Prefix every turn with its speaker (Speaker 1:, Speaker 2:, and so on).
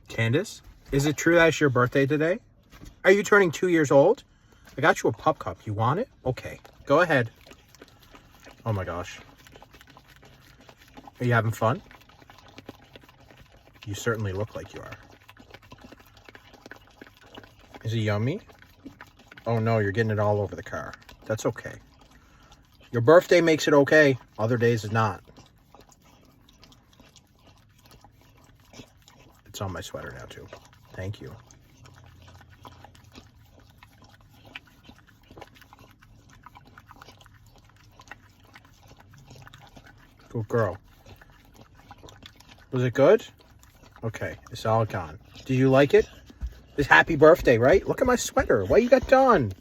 Speaker 1: Candace, is it true that it's your birthday today? Are you turning 2 years old? I got you a pup cup. You want it? Okay, go ahead. Oh my gosh. Are you having fun? You certainly look like you are. Is it yummy? Oh no, you're getting it all over the car. That's okay. Your birthday makes it okay. Other days is not. It's on my sweater now too. Thank you. Good girl. Was it good? Okay, it's all gone. Did you like it? It's happy birthday, right? Look at my sweater. What you got done?